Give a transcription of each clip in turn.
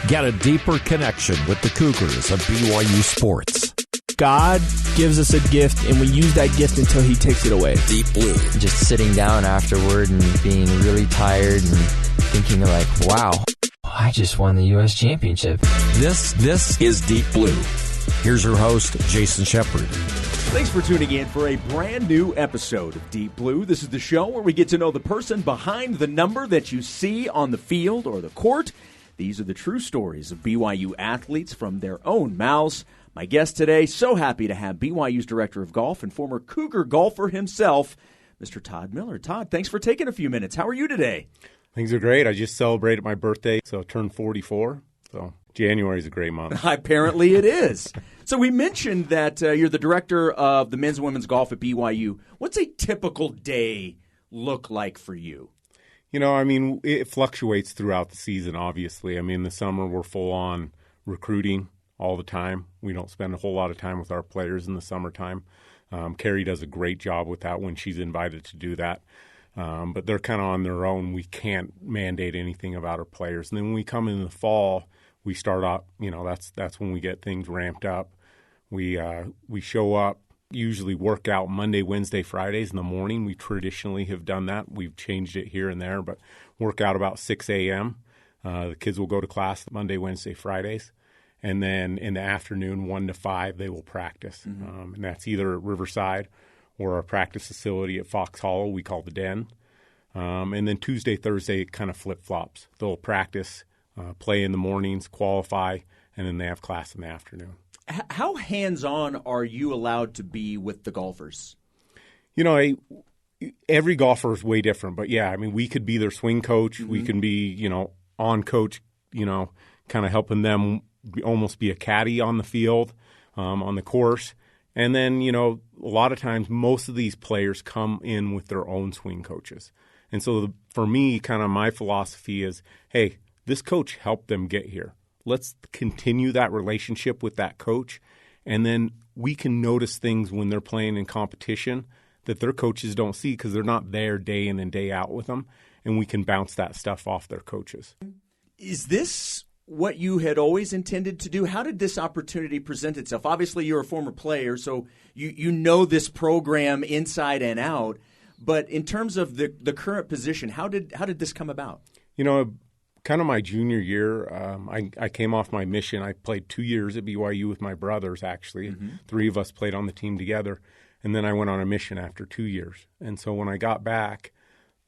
Get a deeper connection with the Cougars of BYU sports. God gives us a gift, and we use that gift until he takes it away. Deep Blue. Just sitting down afterward and being really tired and thinking like, wow, I just won the U.S. championship. This is Deep Blue. Here's your host, Jason Shepard. Thanks for tuning in for a brand new episode of Deep Blue. This is the show where we get to know the person behind the number that you see on the field or the court. These are the true stories of BYU athletes from their own mouths. My guest today, so happy to have BYU's Director of Golf and former Cougar golfer himself, Mr. Todd Miller. Todd, thanks for taking a few minutes. How are you today? Things are great. I just celebrated my birthday, so I turned 44. So January is a great month. Apparently it is. So we mentioned that you're the Director of the men's and women's golf at BYU. What's a typical day look like for you? You know, I mean, it fluctuates throughout the season, obviously. I mean, in the summer, we're full on recruiting all the time. We don't spend a whole lot of time with our players in the summertime. Carrie does a great job with that when she's invited to do that. But they're kind of on their own. We can't mandate anything about our players. And then when we come in the fall, we start up, you know, that's when we get things ramped up. We show up, usually work out Monday, Wednesday, Fridays in the morning. We traditionally have done that. We've changed it here and there, but work out about 6 a.m. The kids will go to class Monday, Wednesday, Fridays. And then in the afternoon, 1 to 5, they will practice. And that's either at Riverside or our practice facility at Fox Hollow, we call the Den. And then Tuesday, Thursday, it kind of flip-flops. They'll practice, play in the mornings, qualify, and then they have class in the afternoon. How hands-on are you allowed to be with the golfers? You know, every golfer is way different. But, yeah, I mean, we could be their swing coach. We can be, you know, on coach, you know, kind of helping them almost be a caddy on the field, on the course. And then, you know, a lot of times most of these players come in with their own swing coaches. And so for me, kind of my philosophy is, hey, this coach helped them get here. Let's continue that relationship with that coach. And then we can notice things when they're playing in competition that their coaches don't see because they're not there day in and day out with them. And we can bounce that stuff off their coaches. Is this what you had always intended to do? How did this opportunity present itself? Obviously, you're a former player, so you know this program inside and out. But in terms of the current position, how did this come about? You know, kind of my junior year, I came off my mission. I played 2 years at BYU with my brothers, actually. 3 of us played on the team together. And then I went on a mission after 2 years. And so when I got back,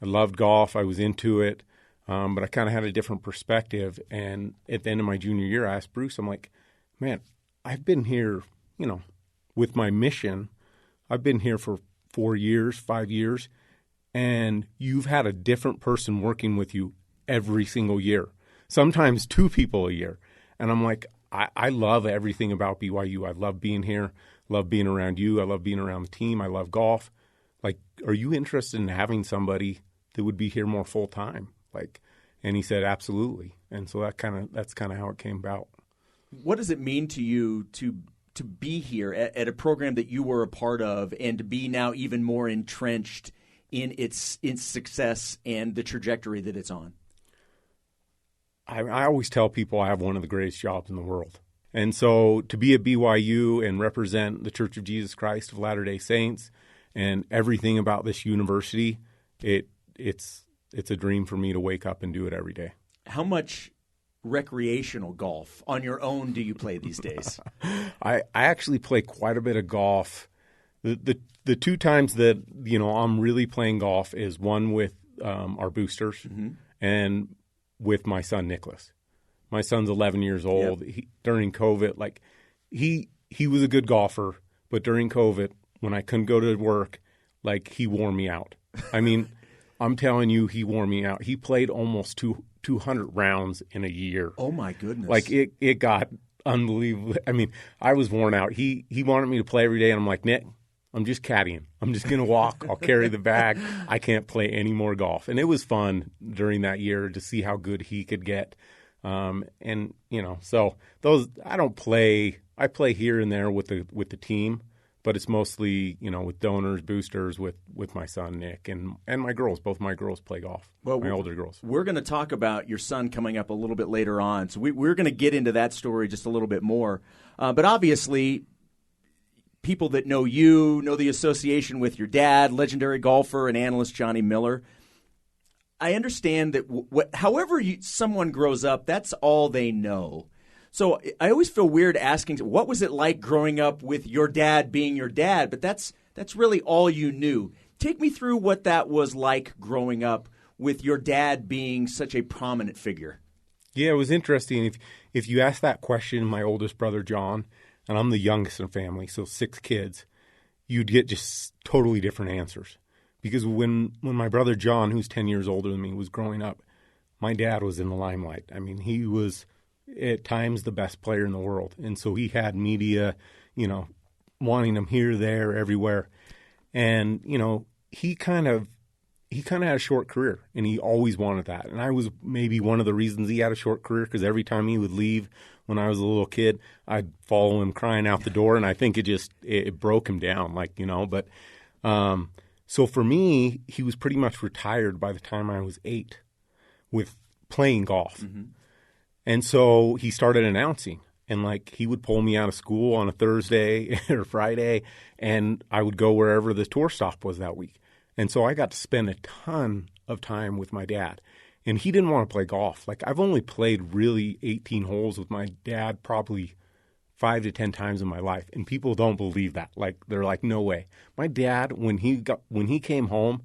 I loved golf. I was into it. But I kind of had a different perspective. And at the end of my junior year, I asked Bruce, I'm like, man, I've been here, you know, with my mission. I've been here for 4 years, 5 years, and you've had a different person working with you every single year, sometimes 2 people a year. And I'm like, I love everything about BYU. I love being here, love being around you. I love being around the team. I love golf. Like, are you interested in having somebody that would be here more full time? And he said, absolutely. And so that's kind of how it came about. What does it mean to you to be here at a program that you were a part of and to be now even more entrenched in its success and the trajectory that it's on? I always tell people I have one of the greatest jobs in the world. And so to be at BYU and represent the Church of Jesus Christ of Latter-day Saints and everything about this university, it's a dream for me to wake up and do it every day. How much recreational golf on your own do you play these days? I actually play quite a bit of golf. The 2 times that, you know, I'm really playing golf is one with our boosters and with my son Nicholas. My son's 11 years old. Yep. During COVID, he was a good golfer, but during COVID, when I couldn't go to work, he wore me out. I mean, I'm telling you, he wore me out. He played almost 200 rounds in a year. Oh, my goodness. It got unbelievable. I mean, I was worn out. He wanted me to play every day, and I'm like, Nick, I'm just caddying. I'm just going to walk. I'll carry the bag. I can't play any more golf. And it was fun during that year to see how good he could get. And, you know, so those – I don't play – I play here and there with the team. but it's mostly, with donors, boosters, with my son, Nick, and my girls. Both my girls play golf, my older girls. We're going to talk about your son coming up a little bit later on, so we're going to get into that story just a little bit more. But obviously, people that know you know the association with your dad, legendary golfer and analyst Jonny Miller. I understand that however someone grows up, that's all they know. So I always feel weird asking, what was it like growing up with your dad being your dad? But that's really all you knew. Take me through what that was like growing up with your dad being such a prominent figure. Yeah, it was interesting. If you ask that question, my oldest brother John, and I'm the youngest in the family, so 6 kids, you'd get just totally different answers. Because when my brother John, who's 10 years older than me, was growing up, my dad was in the limelight. I mean, he was at times the best player in the world. And so he had media, wanting him here, there, everywhere. And, he kind of had a short career, and he always wanted that. And I was maybe one of the reasons he had a short career, because every time he would leave when I was a little kid, I'd follow him crying out the door, and I think it broke him down, but so for me, he was pretty much retired by the time I was 8 with playing golf. Mm-hmm. And so he started announcing, and he would pull me out of school on a Thursday or Friday, and I would go wherever the tour stop was that week. And so I got to spend a ton of time with my dad. And he didn't want to play golf. I've only played really 18 holes with my dad probably 5 to 10 times in my life. And people don't believe that. They're like, no way. My dad, when he came home,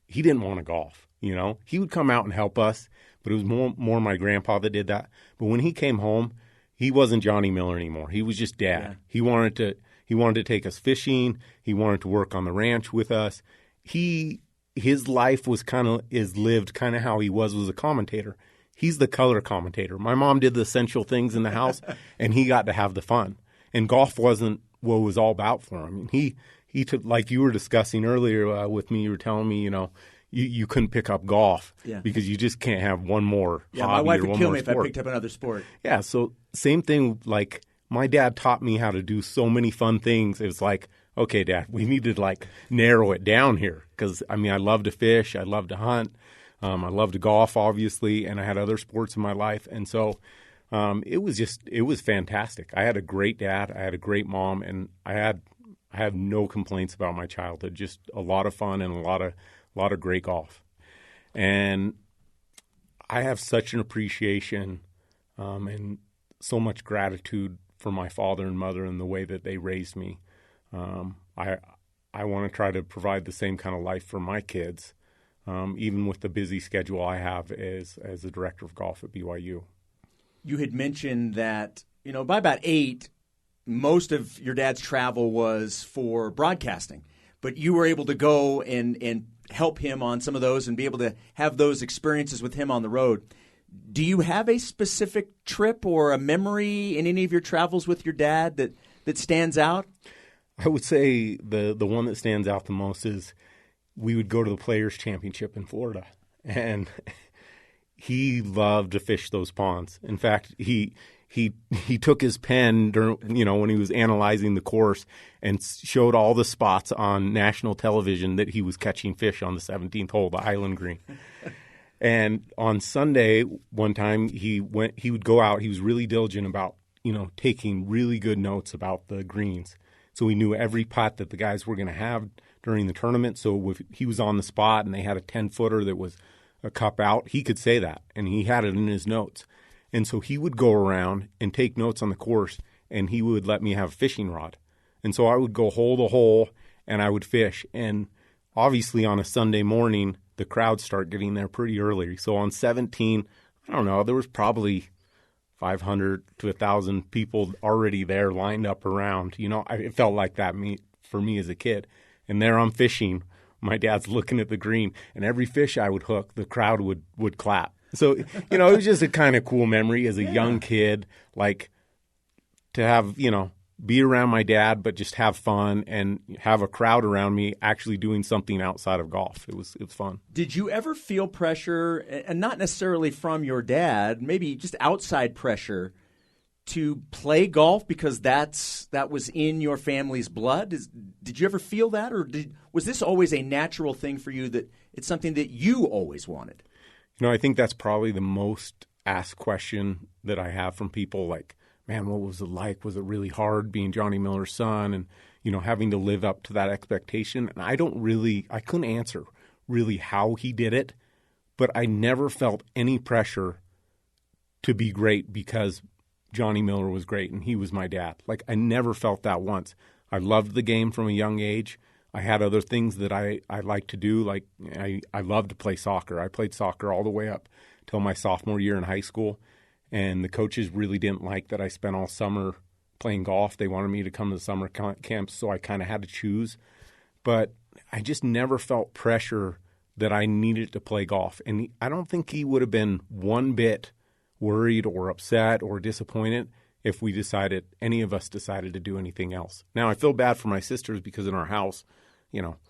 he didn't want to golf. He would come out and help us, but it was more my grandpa that did that. But when he came home, he wasn't Jonny Miller anymore. He was just dad. Yeah. He wanted to take us fishing. He wanted to work on the ranch with us. His life is lived kind of how he was a commentator. He's the color commentator. My mom did the essential things in the house, and he got to have the fun. And golf wasn't what it was all about for him. And he took, like you were discussing earlier with me, you were telling me, you couldn't pick up golf because you just can't have one more hobby. My wife or would one kill more me sport. if I picked up another sport. Yeah, so same thing. My dad taught me how to do so many fun things. It was okay, Dad, we need to narrow it down here because, I love to fish. I love to hunt. I love to golf, obviously, and I had other sports in my life. And so it was fantastic. I had a great dad. I had a great mom, and I had no complaints about my childhood, just a lot of fun and a lot of great golf. And I have such an appreciation and so much gratitude for my father and mother and the way that they raised me. I want to try to provide the same kind of life for my kids, even with the busy schedule I have as the director of golf at BYU. You had mentioned that, by about 8, most of your dad's travel was for broadcasting, but you were able to go and help him on some of those and be able to have those experiences with him on the road. Do you have a specific trip or a memory in any of your travels with your dad that stands out? I would say the one that stands out the most is we would go to the Players' Championship in Florida, and he loved to fish those ponds. In fact, he took his pen during, when he was analyzing the course and showed all the spots on national television that he was catching fish on the 17th hole, the Island Green. And on Sunday, one time he would go out. He was really diligent about, taking really good notes about the greens. So he knew every putt that the guys were going to have during the tournament. So if he was on the spot and they had a 10-footer that was a cup out, he could say that, and he had it in his notes. And so he would go around and take notes on the course, and he would let me have a fishing rod. And so I would go hole to hole, and I would fish. And obviously on a Sunday morning, the crowds start getting there pretty early. So on 17, I don't know, there was probably 500 to 1,000 people already there lined up around. It felt like that for me as a kid. And there I'm fishing. My dad's looking at the green, and every fish I would hook, the crowd would clap. So, it was just a kind of cool memory as a young kid, to have, be around my dad, but just have fun and have a crowd around me actually doing something outside of golf. It was fun. Did you ever feel pressure, and not necessarily from your dad, maybe just outside pressure, to play golf because that was in your family's blood? Did you ever feel that, or was this always a natural thing for you, that it's something that you always wanted? I think that's probably the most asked question that I have from people, like, man, what was it like? Was it really hard being Jonny Miller's son and, having to live up to that expectation? And I couldn't answer really how he did it, but I never felt any pressure to be great because Jonny Miller was great and he was my dad. Like, I never felt that once. I loved the game from a young age. I had other things that I liked to do. Like, I loved to play soccer. I played soccer all the way up till my sophomore year in high school. And the coaches really didn't like that I spent all summer playing golf. They wanted me to come to the summer camps, so I kind of had to choose. But I just never felt pressure that I needed to play golf. And I don't think he would have been one bit worried or upset or disappointed if any of us decided to do anything else. Now, I feel bad for my sisters because in our house,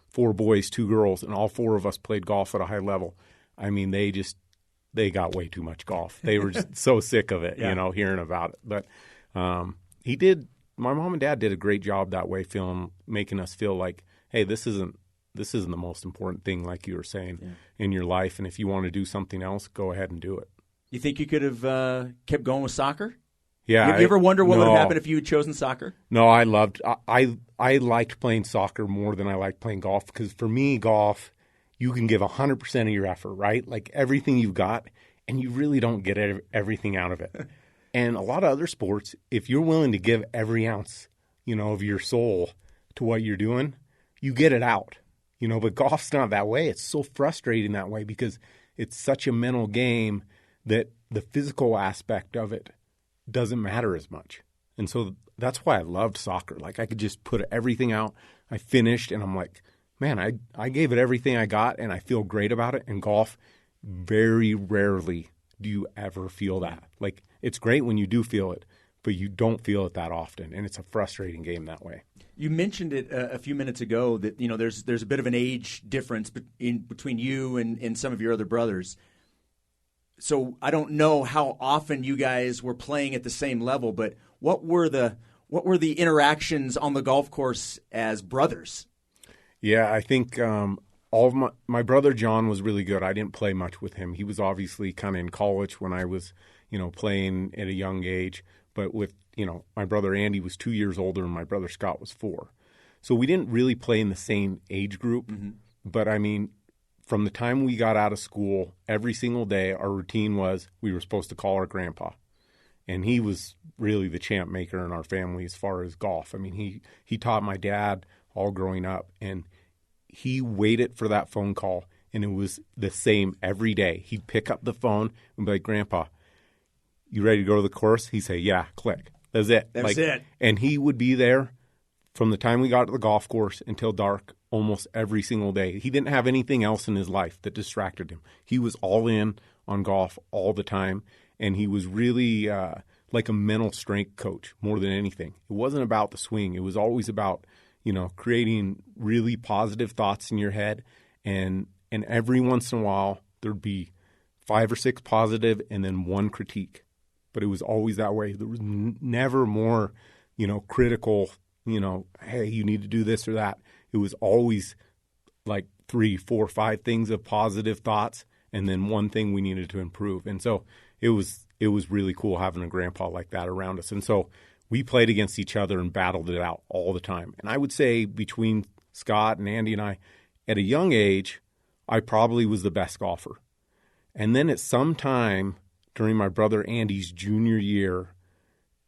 4 boys, 2 girls, and all 4 of us played golf at a high level. I mean, they got way too much golf. They were just so sick of it, hearing about it. But my mom and dad did a great job that way, making us feel like, hey, this isn't the most important thing, like you were saying, in your life. And if you want to do something else, go ahead and do it. You think you could have kept going with soccer? Yeah. You ever wonder what would have happened if you had chosen soccer? No, I liked playing soccer more than I liked playing golf, because for me, golf, you can give 100% of your effort, right? Like everything you've got, and you really don't get everything out of it. And a lot of other sports, if you're willing to give every ounce, of your soul to what you're doing, you get it out. But golf's not that way. It's so frustrating that way because it's such a mental game that the physical aspect of it doesn't matter as much. And so that's why I loved soccer. Like, I could just put everything out. I finished, and I'm like, man, I gave it everything I got, and I feel great about it. And golf, very rarely do you ever feel that. Like, it's great when you do feel it, but you don't feel it that often, and it's a frustrating game that way. You mentioned it a few minutes ago that there's a bit of an age difference between you and some of your other brothers. So I don't know how often you guys were playing at the same level, but what were the interactions on the golf course as brothers? Yeah, I think all of my brother John was really good. I didn't play much with him. He was obviously kind of in college when I was, playing at a young age. But with, my brother Andy was 2 years older and my brother Scott was 4. So we didn't really play in the same age group. Mm-hmm. But I mean, from the time we got out of school, every single day, our routine was we were supposed to call our grandpa. And he was really the champ maker in our family as far as golf. I mean, he taught my dad all growing up, and he waited for that phone call, and it was the same every day. He'd pick up the phone and be like, Grandpa, you ready to go to the course? He'd say, yeah, click. That's it. That's it. And he would be there from the time we got to the golf course until dark almost every single day. He didn't have anything else in his life that distracted him. He was all in on golf all the time, and he was really like a mental strength coach more than anything. It wasn't about the swing. It was always about, creating really positive thoughts in your head, and every once in a while there'd be 5 or 6 positive and then 1 critique. But it was always that way. There was never more, critical, hey, you need to do this or that. It was always like 3, 4, 5 things of positive thoughts and then 1 thing we needed to improve. And so it was really cool having a grandpa like that around us. And so we played against each other and battled it out all the time. And I would say between Scott and Andy and I, at a young age, I probably was the best golfer. And then at some time during my brother Andy's junior year,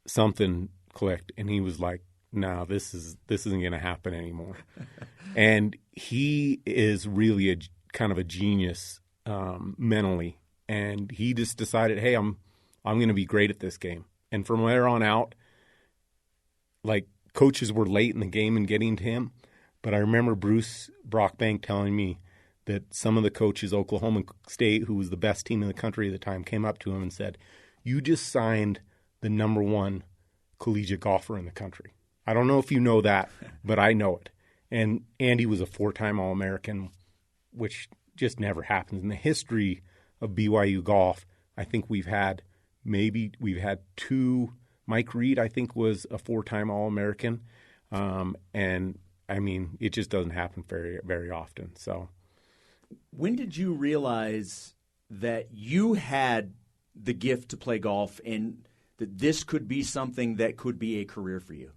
something clicked, and he was like, no, this isn't going to happen anymore. And he is really a kind of a genius mentally. And he just decided, hey, I'm going to be great at this game. And from there on out, like, coaches were late in the game and getting to him. But I remember Bruce Brockbank telling me that some of the coaches, Oklahoma State, who was the best team in the country at the time, came up to him and said, you just signed the #1 collegiate golfer in the country. I don't know if you know that, but I know it. And Andy was a 4-time All-American, which just never happens. In the history of BYU golf, I think we've had 2 Mike Reed, I think, was a 4-time All-American. And, I mean, it just doesn't happen very, very often. So, when did you realize that you had the gift to play golf and that this could be something that could be a career for you?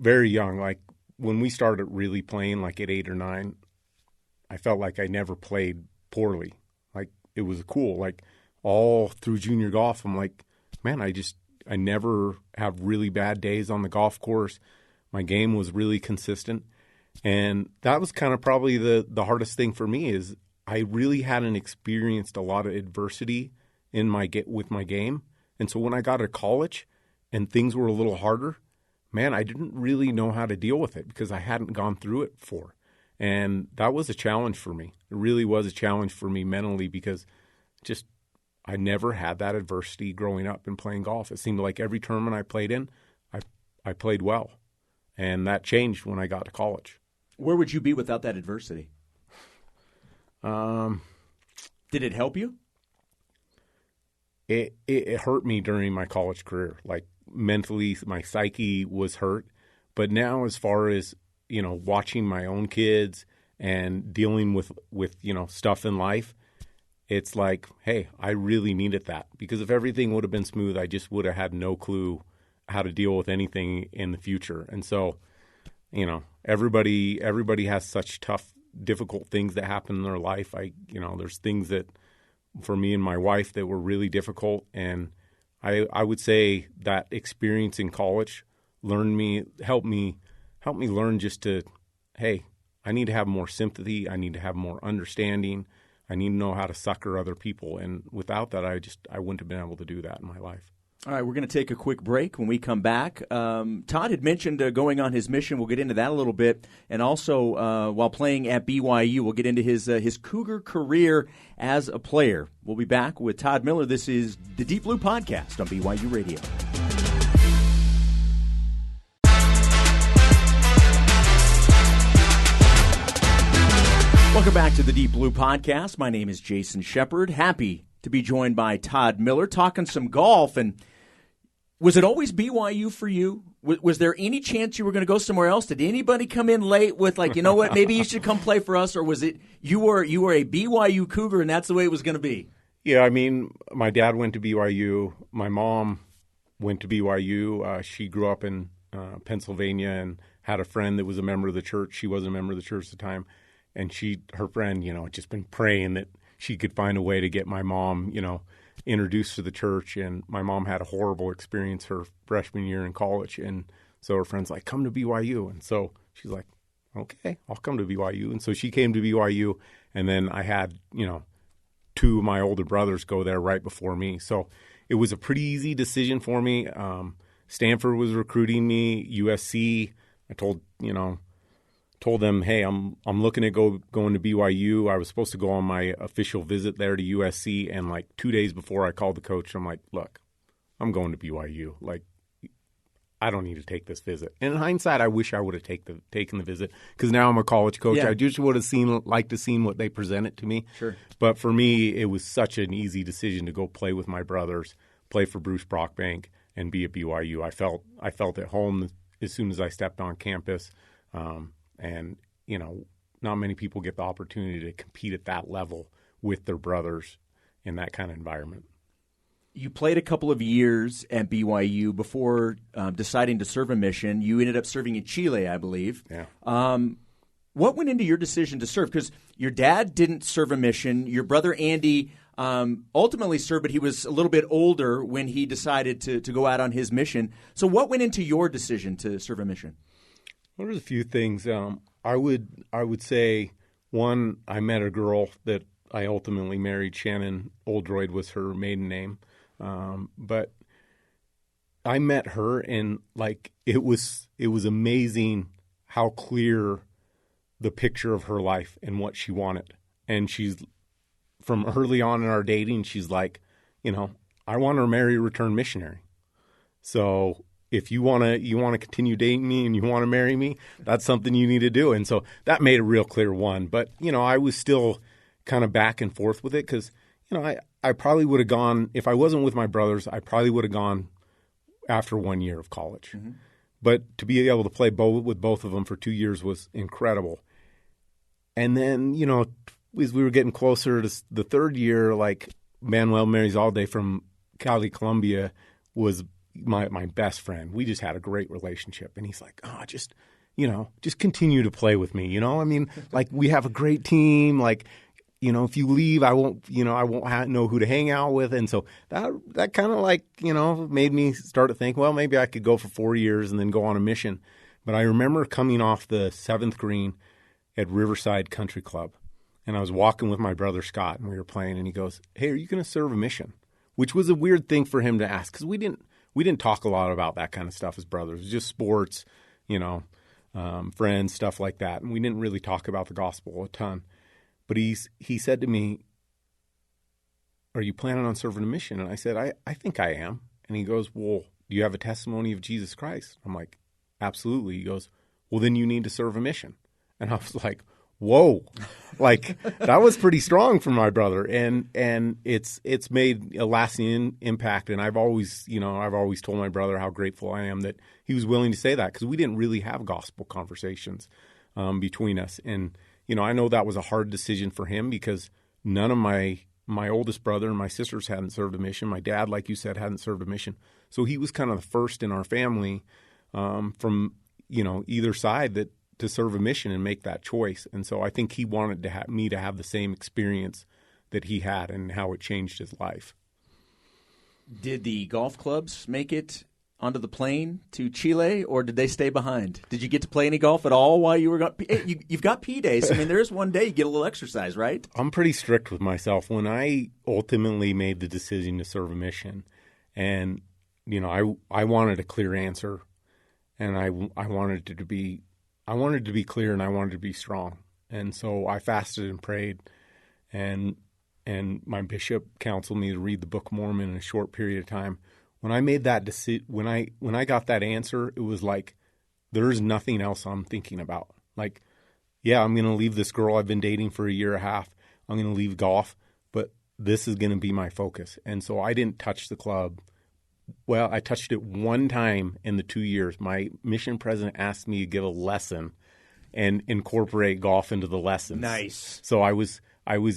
Very young. Like, when we started really playing, like at 8 or 9, I felt like I never played poorly. Like, it was cool. Like, all through junior golf, I'm like, man, I never have really bad days on the golf course. My game was really consistent. And that was kind of probably the hardest thing for me is I really hadn't experienced a lot of adversity with my game. And so when I got to college and things were a little harder, man, I didn't really know how to deal with it because I hadn't gone through it before. And that was a challenge for me. It really was a challenge for me mentally because just I never had that adversity growing up and playing golf. It seemed like every tournament I played in, I played well. And that changed when I got to college. Where would you be without that adversity? Did it help you? It hurt me during my college career. Like, mentally, my psyche was hurt. But now, as far as, watching my own kids and dealing with stuff in life, it's like, hey, I really needed that. Because if everything would have been smooth, I just would have had no clue how to deal with anything in the future. And so, everybody has such tough, difficult things that happen in their life. There's things that for me and my wife that were really difficult. And I would say that experience in college helped me learn just to, hey, I need to have more sympathy. I need to have more understanding. I need to know how to succor other people. And without that, I wouldn't have been able to do that in my life. All right, we're going to take a quick break. When we come back, Todd had mentioned going on his mission. We'll get into that a little bit. And also, while playing at BYU, we'll get into his Cougar career as a player. We'll be back with Todd Miller. This is the Deep Blue Podcast on BYU Radio. Welcome back to the Deep Blue Podcast. My name is Jason Shepard. Happy to be joined by Todd Miller, talking some golf. And was it always BYU for you? Was there any chance you were going to go somewhere else? Did anybody come in late with like, you know what, maybe you should come play for us? Or was it you were a BYU Cougar and that's the way it was going to be? Yeah, I mean, my dad went to BYU. My mom went to BYU. She grew up in Pennsylvania and had a friend that was a member of the church. She wasn't a member of the church at the time. And her friend, had just been praying that she could find a way to get my mom, introduced to the church. And my mom had a horrible experience her freshman year in college. And so her friend's like, come to BYU. And so she's like, okay, I'll come to BYU. And so she came to BYU. And then I had, 2 of my older brothers go there right before me. So it was a pretty easy decision for me. Stanford was recruiting me, USC. I told them, hey, I'm looking at going to BYU. I was supposed to go on my official visit there to USC, and like 2 days before I called the coach, I'm like, look, I'm going to BYU. Like, I don't need to take this visit. And in hindsight, I wish I would have taken the visit because now I'm a college coach. Yeah. I just would have liked to seen what they presented to me. Sure. But for me, it was such an easy decision to go play with my brothers, play for Bruce Brockbank, and be at BYU. I felt at home as soon as I stepped on campus. And, not many people get the opportunity to compete at that level with their brothers in that kind of environment. You played a couple of years at BYU before deciding to serve a mission. You ended up serving in Chile, I believe. Yeah. What went into your decision to serve? Because your dad didn't serve a mission. Your brother Andy ultimately served, but he was a little bit older when he decided to go out on his mission. So what went into your decision to serve a mission? Well, there's a few things. I would say, one, I met a girl that I ultimately married. Shannon Oldroyd was her maiden name. But I met her and it was amazing how clear the picture of her life and what she wanted. And she's from early on in our dating, she's like, I want to marry a return missionary. So if you want to continue dating me and you want to marry me, that's something you need to do. And so that made a real clear one. But, I was still kind of back and forth with it because, I probably would have gone, if I wasn't with my brothers, I probably would have gone after 1 year of college. Mm-hmm. But to be able to play with both of them for 2 years was incredible. And then, as we were getting closer to the third year, like Manuel Marizalde from Cali, Colombia was my best friend. We just had a great relationship. And he's like, just continue to play with me. I mean, like we have a great team. Like, if you leave, I won't know who to hang out with. And so that kind of like, made me start to think, well, maybe I could go for 4 years and then go on a mission. But I remember coming off the 7th green at Riverside Country Club, and I was walking with my brother Scott, and we were playing, and he goes, "Hey, are you going to serve a mission?" Which was a weird thing for him to ask, because we didn't talk a lot about that kind of stuff as brothers. It was just sports, friends, stuff like that, and we didn't really talk about the gospel a ton. But he said to me, "Are you planning on serving a mission?" And I said, I think I am. And he goes, "Well, do you have a testimony of Jesus Christ?" I'm like, "Absolutely." He goes, "Well, then you need to serve a mission." And I was like, whoa, like that was pretty strong for my brother. And it's made a lasting impact. And I've always told my brother how grateful I am that he was willing to say that, because we didn't really have gospel conversations between us. And, I know that was a hard decision for him, because none of my oldest brother and my sisters hadn't served a mission. My dad, like you said, hadn't served a mission. So he was kind of the first in our family from, either side to serve a mission and make that choice. And so I think he wanted me to have the same experience that he had and how it changed his life. Did the golf clubs make it onto the plane to Chile, or did they stay behind? Did you get to play any golf at all while you were gone? You've got P days. I mean, there is one day you get a little exercise, right? I'm pretty strict with myself. When I ultimately made the decision to serve a mission, and I wanted a clear answer, and I wanted it to be clear, and I wanted to be strong. And so I fasted and prayed, and my bishop counseled me to read the Book of Mormon in a short period of time. When I made that decision, when I got that answer, it was like there's nothing else I'm thinking about. Like, yeah, I'm going to leave this girl I've been dating for a year and a half. I'm going to leave golf, but this is going to be my focus. And so I didn't touch the club. Well, I touched it one time in the 2 years. My mission president asked me to give a lesson and incorporate golf into the lessons. Nice. So I was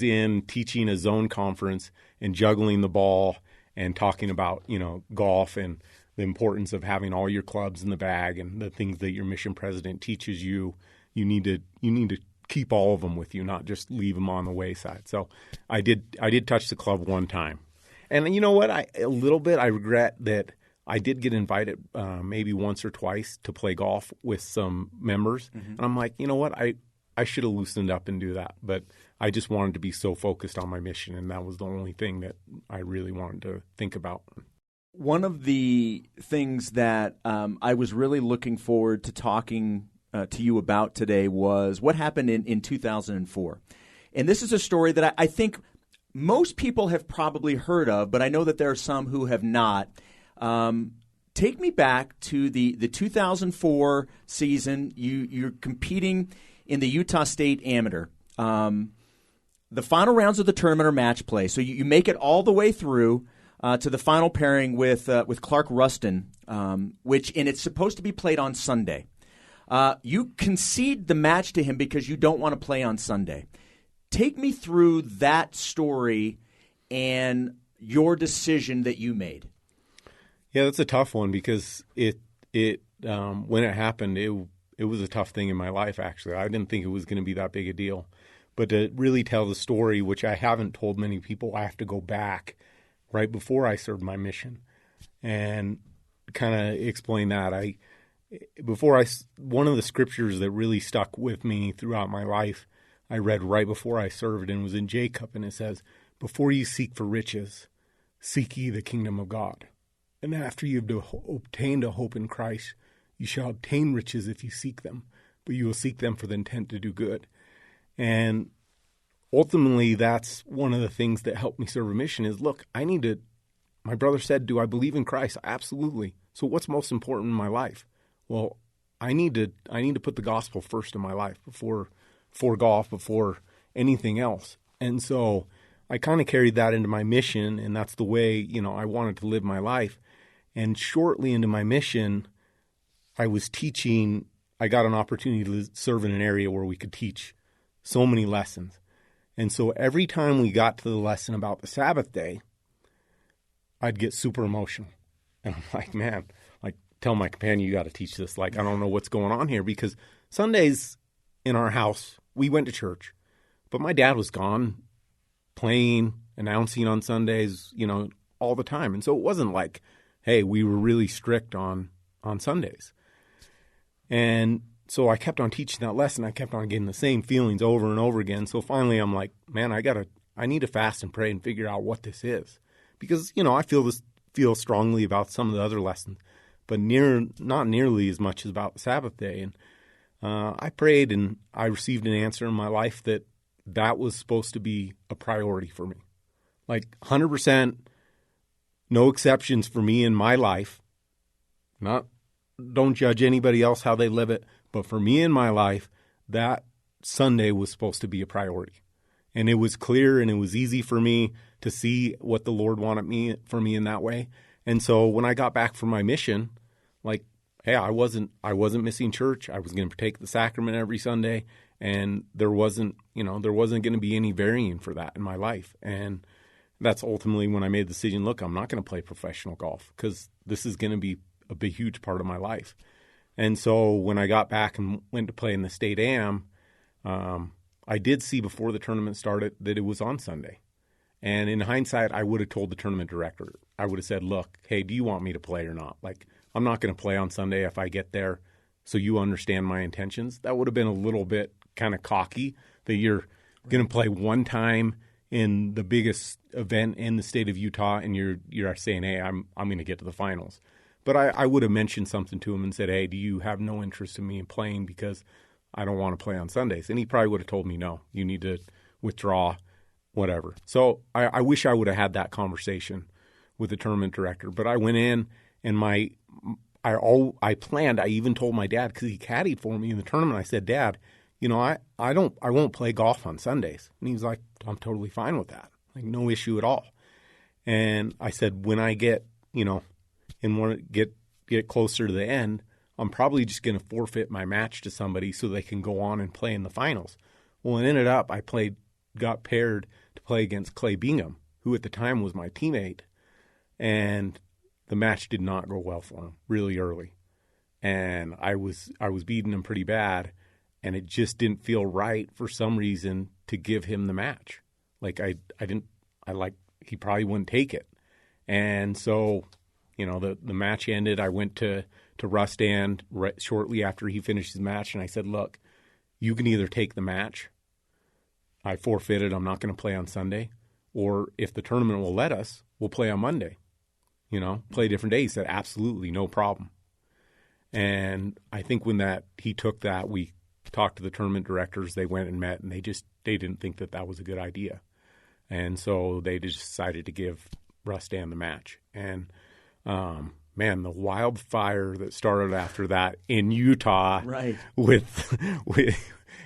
in teaching a zone conference and juggling the ball and talking about, golf and the importance of having all your clubs in the bag, and the things that your mission president teaches you. You need to keep all of them with you, not just leave them on the wayside. So I did touch the club one time. And you know what? I regret that I did get invited maybe once or twice to play golf with some members. Mm-hmm. And I'm like, you know what? I should have loosened up and do that. But I just wanted to be so focused on my mission, and that was the only thing that I really wanted to think about. One of the things that I was really looking forward to talking to you about today was what happened in 2004. And this is a story that I think most people have probably heard of, but I know that there are some who have not. Take me back to the 2004 season. You're competing in the Utah State Amateur. The final rounds of the tournament are match play, so you make it all the way through to the final pairing with Clark Rustin, and it's supposed to be played on Sunday. You concede the match to him because you don't want to play on Sunday. Take me through that story and your decision that you made. Yeah, that's a tough one, because it when it happened, it was a tough thing in my life, actually. I didn't think it was going to be that big a deal. But to really tell the story, which I haven't told many people, I have to go back right before I served my mission and kind of explain that. One of the scriptures that really stuck with me throughout my life, I read right before I served, and was in Jacob, and it says, "Before you seek for riches, seek ye the kingdom of God. And after you have obtained a hope in Christ, you shall obtain riches if you seek them, but you will seek them for the intent to do good." And ultimately, that's one of the things that helped me serve a mission is, look, my brother said, do I believe in Christ? Absolutely. So what's most important in my life? Well, I need to put the gospel first in my life before golf, before anything else. And so I kind of carried that into my mission, and that's the way, you know, I wanted to live my life. And shortly into my mission, I was teaching. I got an opportunity to serve in an area where we could teach so many lessons. And so every time we got to the lesson about the Sabbath day, I'd get super emotional. And I'm like, man, like, tell my companion, you got to teach this. Like, I don't know what's going on here, because Sundays in our house, we went to church, but my dad was gone playing, announcing on Sundays, you know, all the time. And so it wasn't like, hey, we were really strict on Sundays. And so I kept on teaching that lesson. I kept on getting the same feelings over and over again. So finally I'm like, man, I need to fast and pray and figure out what this is. Because, you know, I feel strongly about some of the other lessons, but not nearly as much as about the Sabbath day. And I prayed, and I received an answer in my life that was supposed to be a priority for me. Like 100%, no exceptions for me in my life. Don't judge anybody else how they live it, but for me in my life, that Sunday was supposed to be a priority. And it was clear, and it was easy for me to see what the Lord wanted for me in that way. And so when I got back from my mission, like, hey, I wasn't missing church. I was going to partake the sacrament every Sunday, and there wasn't going to be any varying for that in my life. And that's ultimately when I made the decision, look, I'm not going to play professional golf because this is going to be a big, huge part of my life. And so when I got back and went to play in the state am, I did see before the tournament started that it was on Sunday. And in hindsight, I would have told the tournament director, I would have said, look, hey, do you want me to play or not? Like, I'm not going to play on Sunday if I get there, so you understand my intentions. That would have been a little bit kind of cocky that you're going to play one time in the biggest event in the state of Utah, and you're saying, hey, I'm going to get to the finals. But I would have mentioned something to him and said, hey, do you have no interest in me in playing because I don't want to play on Sundays? And he probably would have told me, no, you need to withdraw, whatever. So I wish I would have had that conversation with the tournament director. But I went in, and I planned. I even told my dad, because he caddied for me in the tournament. I said, Dad, you know, I won't play golf on Sundays. And he was like, I'm totally fine with that. Like, no issue at all. And I said, when I get, you know, and want to get closer to the end, I'm probably just going to forfeit my match to somebody so they can go on and play in the finals. Well, it ended up I got paired to play against Clay Bingham, who at the time was my teammate, and the match did not go well for him really early. And I was beating him pretty bad, and it just didn't feel right for some reason to give him the match. Like he probably wouldn't take it. And so, you know, the match ended. I went to Rustan shortly after he finished his match, and I said, look, you can either take the match, I forfeited, I'm not going to play on Sunday, or if the tournament will let us, we'll play on Monday. You know, play a different day. He said, absolutely, no problem. And I think when he took that, we talked to the tournament directors. They went and met, and they didn't think that was a good idea. And so they just decided to give Rustan the match. And man, the wildfire that started after that in Utah, right? With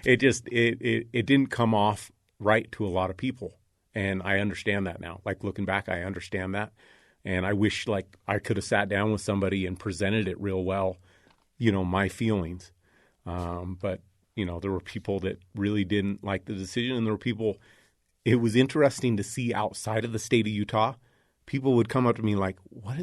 it didn't come off right to a lot of people, and I understand that now. Like, looking back, I understand that, and I wish like I could have sat down with somebody and presented it real well, you know, my feelings. But you know, there were people that really didn't like the decision, and there were people. It was interesting to see outside of the state of Utah. People would come up to me like, why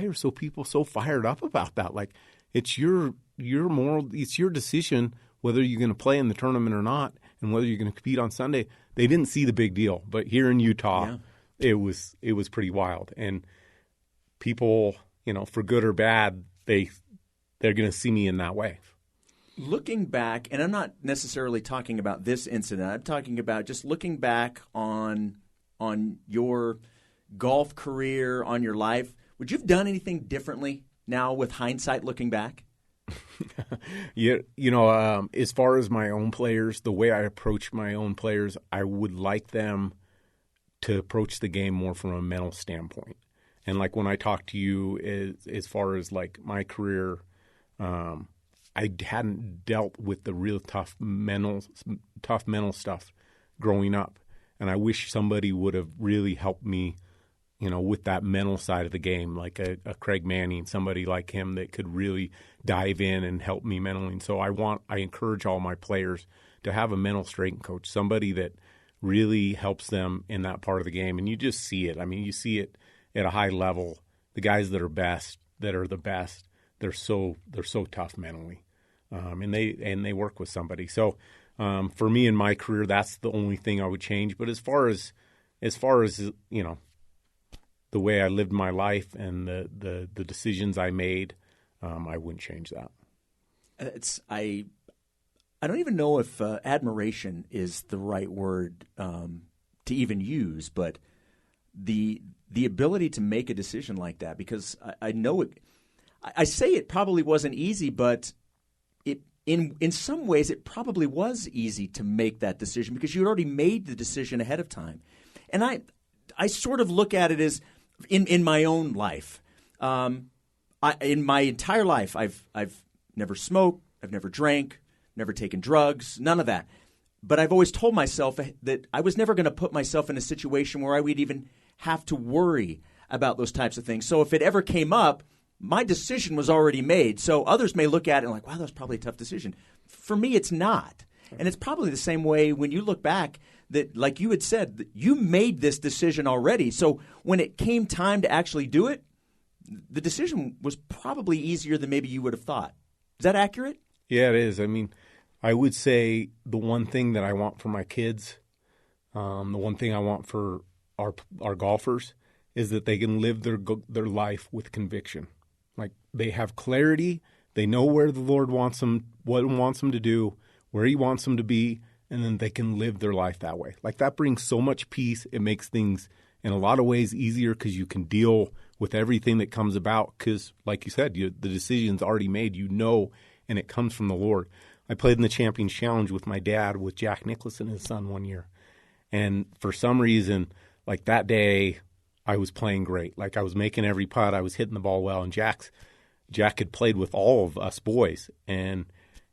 are people so fired up about that? Like, it's your it's your decision whether you're going to play in the tournament or not, and whether you're going to compete on Sunday. They didn't see the big deal, but here in Utah, it was pretty wild. And people, you know, for good or bad, they're going to see me in that way. Looking back, and I'm not necessarily talking about this incident. I'm talking about just looking back on your golf career, on your life. Would you have done anything differently now with hindsight looking back? You know, as far as my own players, the way I approach my own players, I would like them to approach the game more from a mental standpoint. And like when I talk to you as far as like my career, I hadn't dealt with the real tough mental stuff growing up. And I wish somebody would have really helped me, with that mental side of the game, like a Craig Manning, somebody like him that could really dive in and help me mentally. And so I encourage all my players to have a mental strength coach, somebody that really helps them in that part of the game. And you just see it. I mean, you see it at a high level. The guys that are the best, they're so tough mentally, and they work with somebody. So for me in my career, that's the only thing I would change. But as far as the way I lived my life and the decisions I made, I wouldn't change that. I don't even know if admiration is the right word to even use, but the ability to make a decision like that, because I know it. I say it probably wasn't easy, but in some ways it probably was easy to make that decision because you had already made the decision ahead of time. And I sort of look at it as in my own life. In my entire life, I've never smoked, I've never drank, never taken drugs, none of that. But I've always told myself that I was never going to put myself in a situation where I would even have to worry about those types of things. So if it ever came up, my decision was already made. So others may look at it and like, wow, that was probably a tough decision. For me, it's not. And it's probably the same way when you look back that, like you had said, that you made this decision already. So when it came time to actually do it, the decision was probably easier than maybe you would have thought. Is that accurate? Yeah, it is. I mean, I would say the one thing that I want for my kids, the one thing I want for our golfers is that they can live their life with conviction. Like they have clarity, they know where the Lord wants them, what He wants them to do, where He wants them to be, and then they can live their life that way. Like that brings so much peace. It makes things in a lot of ways easier because you can deal with everything that comes about because, like you said, the decision's already made, and it comes from the Lord. I played in the Champions Challenge with my dad, with Jack Nicklaus and his son one year. And for some reason, like that day, I was playing great. Like I was making every putt. I was hitting the ball well. And Jack had played with all of us boys. And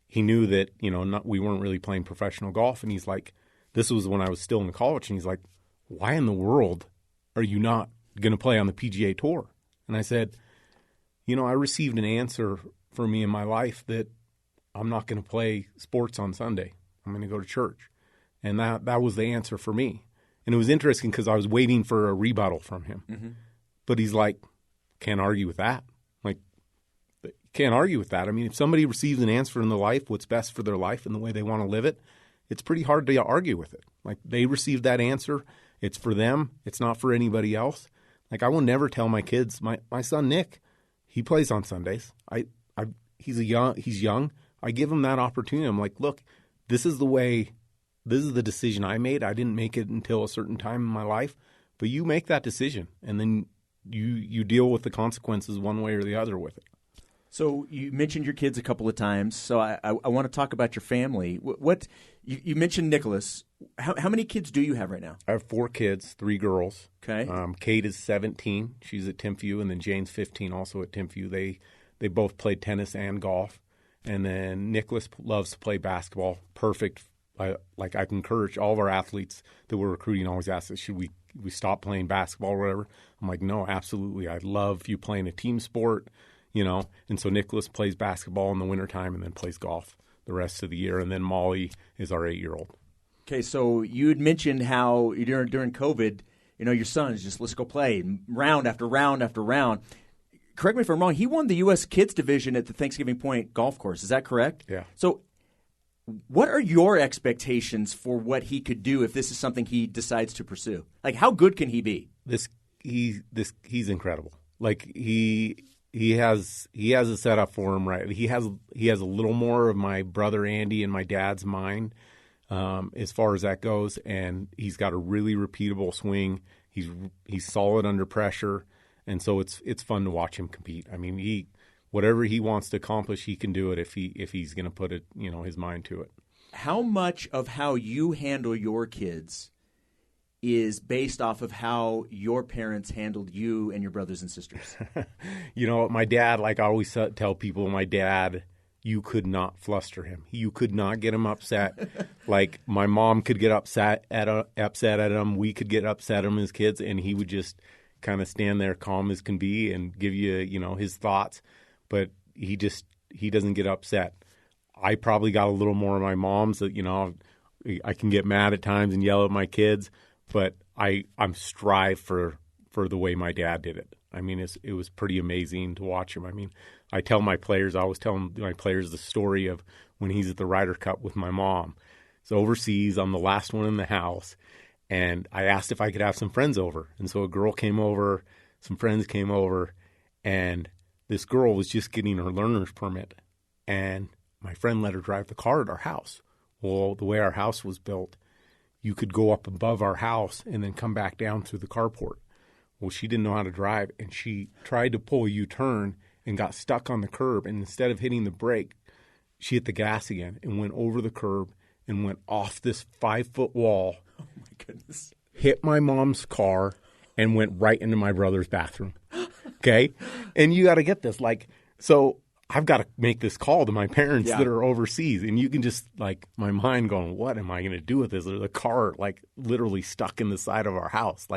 he knew that, we weren't really playing professional golf. And he's like, this was when I was still in college. And he's like, why in the world are you not going to play on the PGA Tour? And I said, I received an answer for me in my life that I'm not going to play sports on Sunday. I'm going to go to church. And that was the answer for me. And it was interesting because I was waiting for a rebuttal from him. Mm-hmm. But he's like, can't argue with that. Like, can't argue with that. I mean, if somebody receives an answer in their life, what's best for their life and the way they want to live it, it's pretty hard to argue with it. Like, they received that answer. It's for them. It's not for anybody else. Like, I will never tell my kids, my son Nick, he plays on Sundays. He's young. I give him that opportunity. I'm like, look, this is the decision I made. I didn't make it until a certain time in my life, but you make that decision, and then you deal with the consequences one way or the other with it. So you mentioned your kids a couple of times, so I want to talk about your family. What you mentioned Nicholas. How many kids do you have right now? I have 4 kids, 3 girls. Okay. Kate is 17. She's at Timpview, and then Jane's 15, also at Timpview. They both played tennis and golf. And then Nicholas loves to play basketball. Perfect. I encourage all of our athletes that we're recruiting always ask us, should we stop playing basketball or whatever? I'm like, no, absolutely. I love you playing a team sport, And so Nicholas plays basketball in the wintertime and then plays golf the rest of the year. And then Molly is our 8-year-old. Okay, so you had mentioned how during COVID, your son is just, let's go play round after round after round. Correct me if I'm wrong, he won the U.S. Kids Division at the Thanksgiving Point Golf Course. Is that correct? Yeah. So what are your expectations for what he could do if this is something he decides to pursue? Like, how good can he be? He's incredible. Like he has a setup for him, right? He has a little more of my brother Andy and my dad's mind as far as that goes, and he's got a really repeatable swing. He's solid under pressure. And so it's fun to watch him compete. I mean, whatever he wants to accomplish, he can do it if he's going to put it, his mind to it. How much of how you handle your kids is based off of how your parents handled you and your brothers and sisters? My dad, like I always tell people, my dad you could not fluster him. You could not get him upset. Like my mom could get upset at him. We could get upset at him as kids, and he would just kind of stand there calm as can be and give you, his thoughts. But he doesn't get upset. I probably got a little more of my mom's. I can get mad at times and yell at my kids, but I'm strive for the way my dad did it. I mean, it was pretty amazing to watch him. I mean, I always tell my players the story of when he's at the Ryder Cup with my mom. It's overseas. I'm the last one in the house. And I asked if I could have some friends over. And so a girl came over, some friends came over, and this girl was just getting her learner's permit. And my friend let her drive the car at our house. Well, the way our house was built, you could go up above our house and then come back down through the carport. Well, she didn't know how to drive, and she tried to pull a U-turn and got stuck on the curb. And instead of hitting the brake, she hit the gas again and went over the curb and went off this 5-foot wall. Oh, my goodness. Hit my mom's car and went right into my brother's bathroom. Okay? And you got to get this. So I've got to make this call to my parents that are overseas. And you can just, my mind going, what am I going to do with this? There's a car, literally stuck in the side of our house.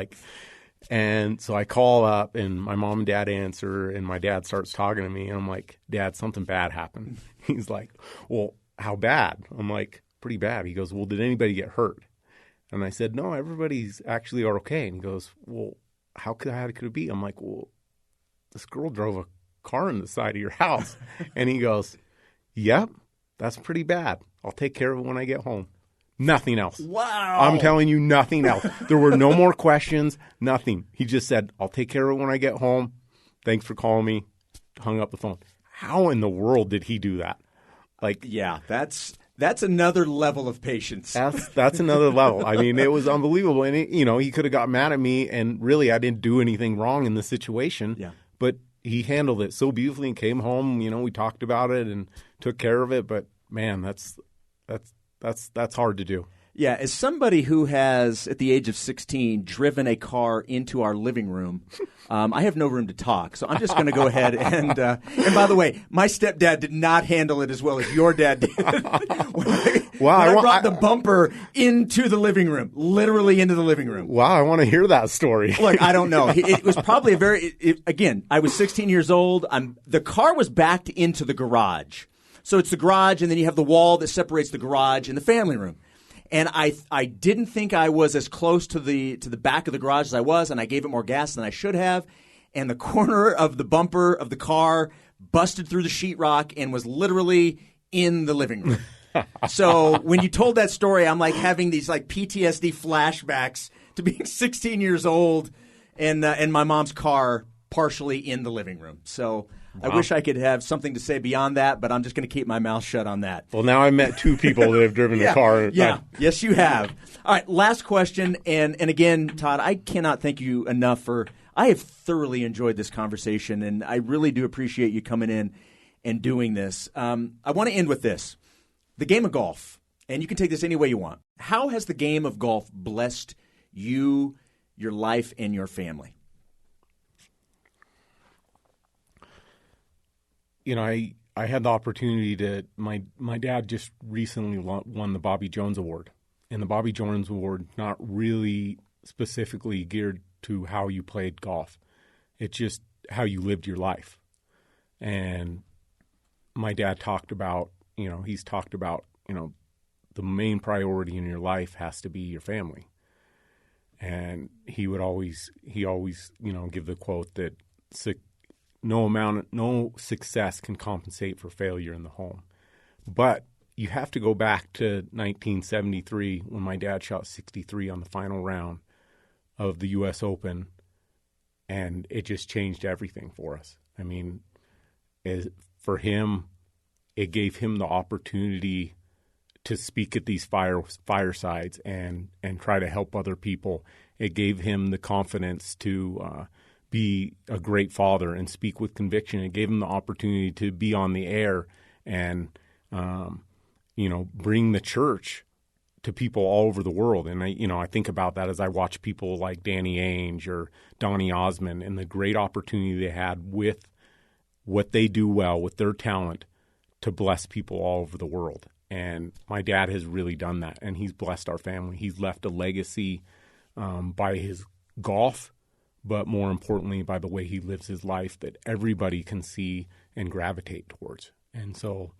And so I call up, and my mom and dad answer, and my dad starts talking to me. And I'm like, Dad, something bad happened. He's like, well, how bad? I'm like, pretty bad. He goes, well, did anybody get hurt? And I said, no, everybody's actually okay. And he goes, well, how could it be? I'm like, well, this girl drove a car in the side of your house. And he goes, yep, that's pretty bad. I'll take care of it when I get home. Nothing else. Wow. I'm telling you, nothing else. There were no more questions, nothing. He just said, I'll take care of it when I get home. Thanks for calling me. Hung up the phone. How in the world did he do that? Yeah, that's another level of patience. That's another level. I mean, it was unbelievable. And, he could have got mad at me, and really I didn't do anything wrong in the situation. Yeah. But he handled it so beautifully and came home. We talked about it and took care of it. But, man, that's hard to do. Yeah, as somebody who has, at the age of 16, driven a car into our living room, I have no room to talk. So I'm just going to go ahead and by the way, my stepdad did not handle it as well as your dad did. When I brought the bumper into the living room, literally into the living room. Wow, I want to hear that story. Look, I don't know. It was probably again, I was 16 years old. The car was backed into the garage. So it's the garage, and then you have the wall that separates the garage and the family room. And I didn't think I was as close to the back of the garage as I was, and I gave it more gas than I should have. And the corner of the bumper of the car busted through the sheetrock and was literally in the living room. So when you told that story, I'm having these PTSD flashbacks to being 16 years old and my mom's car partially in the living room. So wow. I wish I could have something to say beyond that, but I'm just going to keep my mouth shut on that. Well, now I met two people that have driven a car. Yeah, yes, you have. All right, last question. And again, Todd, I cannot thank you enough for – I have thoroughly enjoyed this conversation, and I really do appreciate you coming in and doing this. I want to end with this. The game of golf, and you can take this any way you want. How has the game of golf blessed you, your life, and your family? I had the opportunity to my dad just recently won the Bobby Jones Award. And the Bobby Jones Award, not really specifically geared to how you played golf. It's just how you lived your life. And my dad talked about, the main priority in your life has to be your family. And he always give the quote that no success can compensate for failure in the home. But you have to go back to 1973 when my dad shot 63 on the final round of the U.S. Open, and it just changed everything for us. I mean, for him, it gave him the opportunity to speak at these firesides and try to help other people. It gave him the confidence to be a great father and speak with conviction. It gave him the opportunity to be on the air and, bring the church to people all over the world. And I think about that as I watch people like Danny Ainge or Donny Osmond and the great opportunity they had with what they do well, with their talent, to bless people all over the world. And my dad has really done that, and he's blessed our family. He's left a legacy by his golf, but more importantly, by the way he lives his life that everybody can see and gravitate towards. And so,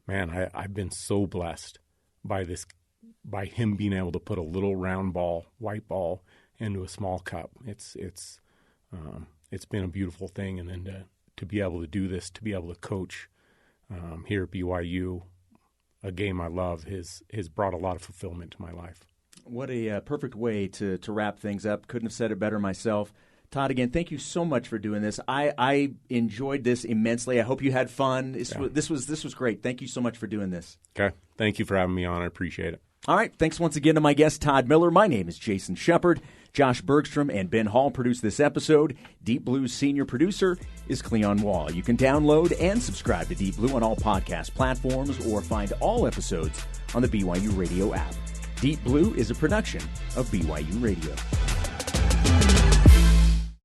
man, I've been so blessed by him being able to put a little round ball, white ball, into a small cup. It's been a beautiful thing, and then to be able to do this, to be able to coach here at BYU, a game I love, has brought a lot of fulfillment to my life. What a perfect way to wrap things up. Couldn't have said it better myself. Todd, again, thank you so much for doing this. I enjoyed this immensely. I hope you had fun. This was great. Thank you so much for doing this. Okay. Thank you for having me on. I appreciate it. All right. Thanks once again to my guest, Todd Miller. My name is Jason Shepard. Josh Bergstrom and Ben Hall produced this episode. Deep Blue's senior producer is Cleon Wall. You can download and subscribe to Deep Blue on all podcast platforms or find all episodes on the BYU Radio app. Deep Blue is a production of BYU Radio.